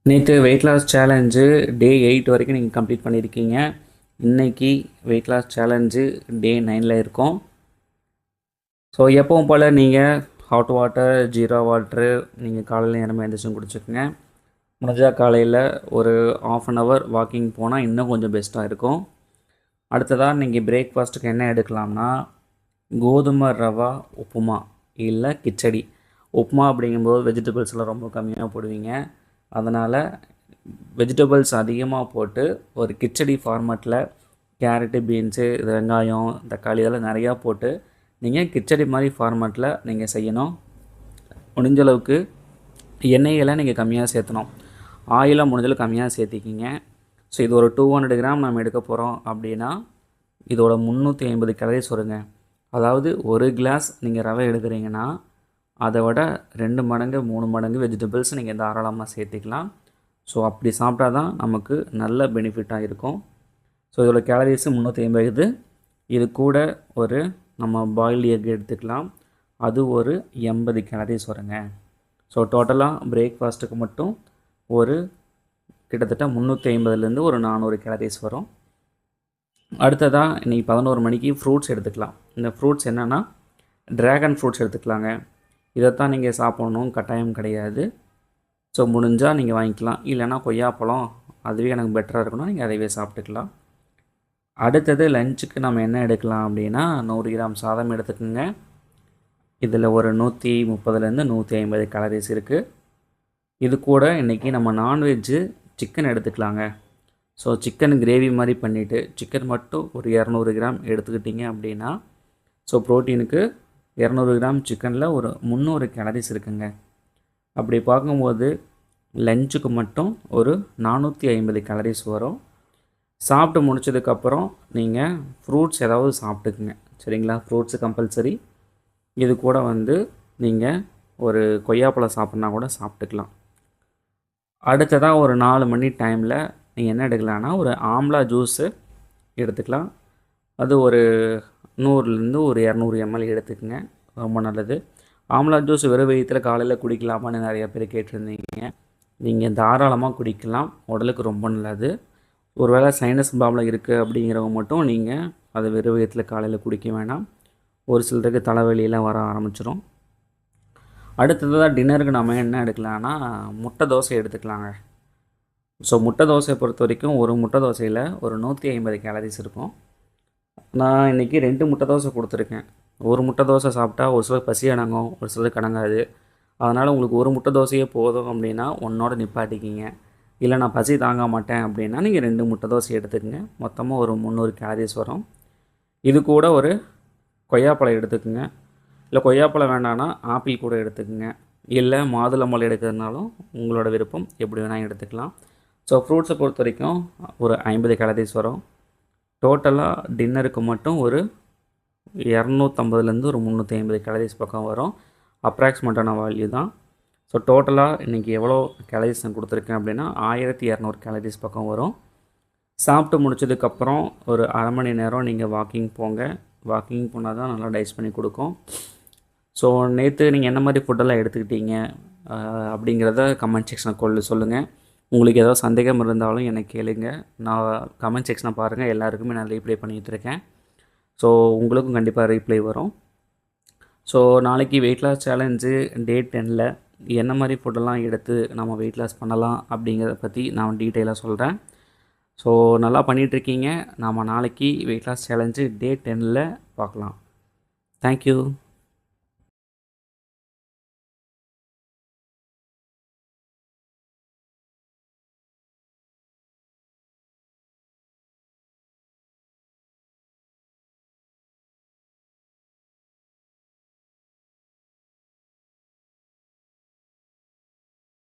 நேற்று weight loss challenge டே 8 வரைக்கும் நீங்கள் கம்ப்ளீட் பண்ணியிருக்கீங்க. இன்றைக்கி வெயிட் லாஸ் சேலஞ்சு டே 9ல் இருக்கோம். ஸோ எப்பவும் போல் நீங்கள் ஹாட் வாட்டர், ஜீரா வாட்ரு நீங்கள் காலையில் நேரமாக எழுந்திரிச்சும் குடிச்சுக்கோங்க. முடிஞ்சால் காலையில் ஒரு ½ அன் ஹவர் வாக்கிங் போனால் இன்னும் கொஞ்சம் பெஸ்ட்டாக இருக்கும். அடுத்ததாக நீங்கள் பிரேக்ஃபாஸ்ட்டுக்கு என்ன எடுக்கலாம்னா கோதுமை ரவா உப்புமா இல்லை கிச்சடி. உப்புமா அப்படிங்கும்போது வெஜிடபிள்ஸ்லாம் ரொம்ப கம்மியாக போடுவீங்க. அதனால் வெஜிடபிள்ஸ் அதிகமாக போட்டு ஒரு கிச்சடி ஃபார்மேட்டில் கேரட்டு, பீன்ஸு, வெங்காயம், தக்காளி இதெல்லாம் நிறையா போட்டு நீங்கள் கிச்சடி மாதிரி ஃபார்மேட்டில் நீங்கள் செய்யணும். முடிஞ்ச அளவுக்கு எண்ணெயெல்லாம் நீங்கள் கம்மியாக சேர்த்தணும். ஆயிலாக முடிஞ்சளவுக்கு கம்மியாக சேர்த்திக்கிங்க. ஸோ இது ஒரு 200 கிராம் நம்ம எடுக்க போகிறோம் அப்படின்னா இதோட 350 கேலரிஸ் வருங்க. அதாவது ஒரு கிளாஸ் நீங்கள் ரவை எடுக்கிறீங்கன்னா அதை விட 2 மடங்கு 3 மடங்கு வெஜிடபிள்ஸ் நீங்கள் தாராளமாக சேர்த்திக்கலாம். ஸோ அப்படி சாப்பிட்டா தான் நமக்கு நல்ல பெனிஃபிட்டாக இருக்கும். ஸோ இதோட கேலரிஸ் 350. இது கூட ஒரு நம்ம பாயில்டு எக் எடுத்துக்கலாம். அது ஒரு 80 கேலரிஸ் வருங்க. ஸோ டோட்டலாக பிரேக்ஃபாஸ்ட்டுக்கு மட்டும் ஒரு கிட்டத்தட்ட 350லேருந்து ஒரு 400 கேலரிஸ் வரும். அடுத்ததாக இன்றைக்கி 11 மணிக்கு ஃப்ரூட்ஸ் எடுத்துக்கலாம். இந்த ஃப்ரூட்ஸ் என்னென்னா ட்ராகன் ஃப்ரூட்ஸ் எடுத்துக்கலாங்க. இதைத்தான் நீங்கள் சாப்பிட்ணும் கட்டாயம் கிடையாது. ஸோ முடிஞ்சால் நீங்கள் வாங்கிக்கலாம். இல்லைனா கொய்யாப்பழம் அதுவே எனக்கு பெட்டராக இருக்கணும், நீங்கள் அதைவே சாப்பிட்டுக்கலாம். அடுத்தது லஞ்சுக்கு நம்ம என்ன எடுக்கலாம் அப்படின்னா 100 கிராம் சாதம் எடுத்துக்கோங்க. இதில் ஒரு 130லேருந்து 150 கேலரிஸ் இருக்குது. இது கூட இன்றைக்கி நம்ம நான்வெஜ்ஜு சிக்கன் எடுத்துக்கலாங்க. ஸோ சிக்கன் கிரேவி மாதிரி பண்ணிவிட்டு சிக்கன் மட்டும் ஒரு 200 கிராம் எடுத்துக்கிட்டிங்க அப்படின்னா ஸோ ப்ரோட்டீனுக்கு 200 கிராம் சிக்கனில் ஒரு 300 கேலரிஸ் இருக்குங்க. அப்படி பார்க்கும்போது லஞ்சுக்கு மட்டும் ஒரு 450 கேலரிஸ் வரும். சாப்பிட்டு முடிச்சதுக்கப்புறம் நீங்கள் ஃப்ரூட்ஸ் ஏதாவது சாப்பிட்டுக்குங்க, சரிங்களா? Fruits compulsory. இது கூட நீங்கள் ஒரு கொய்யாப்பழம் சாப்பிட்னா கூட சாப்பிட்டுக்கலாம். அடுத்ததாக ஒரு 4 மணி டைமில் நீங்கள் என்ன எடுக்கலான்னா ஒரு ஆம்லா ஜூஸு எடுத்துக்கலாம். அது ஒரு 100லேருந்து ஒரு 200 ml எடுத்துக்கங்க, ரொம்ப நல்லது. ஆம்லா ஜூஸ் வெறும் வயிற்றில் காலையில் குடிக்கலாமான்னு நிறையா பேர் கேட்டிருந்தீங்க. நீங்கள் தாராளமாக குடிக்கலாம், உடலுக்கு ரொம்ப நல்லது. ஒரு வேளை சைனஸ் ப்ராப்ளம் இருக்குது அப்படிங்கிறவங்க மட்டும் நீங்கள் அதை வெறும் வயிற்றில் காலையில் குடிக்க வேணாம். ஒரு சிலருக்கு தலைவலியெல்லாம் வர ஆரம்பிச்சிடும். அடுத்ததாக டின்னருக்கு நம்ம என்ன எடுக்கலான்னா முட்டை தோசை எடுத்துக்கலாங்க. ஸோ முட்டை தோசையை பொறுத்த வரைக்கும் ஒரு முட்டை தோசையில் ஒரு 150 கேலரிஸ் இருக்கும். நான் இன்றைக்கி 2 முட்டை தோசை கொடுத்துருக்கேன். ஒரு முட்டை தோசை சாப்பிட்டா ஒரு சிலர் பசி அடங்கும், ஒரு சிலருக்கு அடங்காது. அதனால் உங்களுக்கு ஒரு முட்டை தோசையே போதும் அப்படின்னா ஒன்றோட நிப்பாட்டிக்கிங்க. இல்லை நான் பசி தாங்க மாட்டேன் அப்படின்னா நீங்கள் 2 முட்டை தோசை எடுத்துக்கங்க. மொத்தமாக ஒரு 300 கேலரிஸ் வரும். இது கூட ஒரு கொய்யாப்பழம் எடுத்துக்கோங்க. இல்லை கொய்யாப்பழம் வேண்டான்னா ஆப்பிள் கூட எடுத்துக்கோங்க. இல்லை மாதுளம்பழம் எடுக்கிறதுனாலும் உங்களோட விருப்பம், எப்படி வேணால் எடுத்துக்கலாம். ஸோ ஃப்ரூட்ஸை பொறுத்த வரைக்கும் ஒரு 50 கேலரிஸ் வரும். டோட்டலாக டின்னருக்கு மட்டும் ஒரு 250லேருந்து ஒரு 350 கேலரிஸ் பக்கம் வரும். அப்ராக்சிமேட்டான வேல்யூ தான். ஸோ டோட்டலாக இன்றைக்கி எவ்வளோ கேலரிஸ் நான் கொடுத்துருக்கேன் அப்படின்னா 1200 கேலரிஸ் பக்கம் வரும். சாப்பிட்டு முடிச்சதுக்கப்புறம் ஒரு அரை மணி நேரம் நீங்கள் வாக்கிங் போங்க. வாக்கிங் போனால் தான் நல்லா டைஜஸ்ட் பண்ணி கொடுக்கும். ஸோ நேற்று நீங்கள் என்ன மாதிரி ஃபுட்டெல்லாம் எடுத்துக்கிட்டீங்க அப்படிங்கிறத கமெண்ட் செக்ஷனில் சொல்லுங்கள். உங்களுக்கு ஏதாவது சந்தேகம் இருந்தாலும் எனக்கு கேளுங்க. நான் கமெண்ட் செக்ஷனை பாருங்கள், எல்லாருக்குமே நான் ரீப்ளை பண்ணிகிட்ருக்கேன். ஸோ உங்களுக்கும் கண்டிப்பாக ரீப்ளை வரும். ஸோ நாளைக்கு வெயிட் லாஸ் சேலஞ்சு டே 10ல் என்ன மாதிரி ஃபுட்டெல்லாம் எடுத்து நம்ம வெயிட் லாஸ் பண்ணலாம் அப்படிங்கிறத பற்றி நான் டீட்டெயிலாக சொல்கிறேன். ஸோ நல்லா பண்ணிகிட்ருக்கீங்க. நாம் நாளைக்கு வெயிட் லாஸ் சேலஞ்சு டே 10ல் பார்க்கலாம். தேங்க்யூ.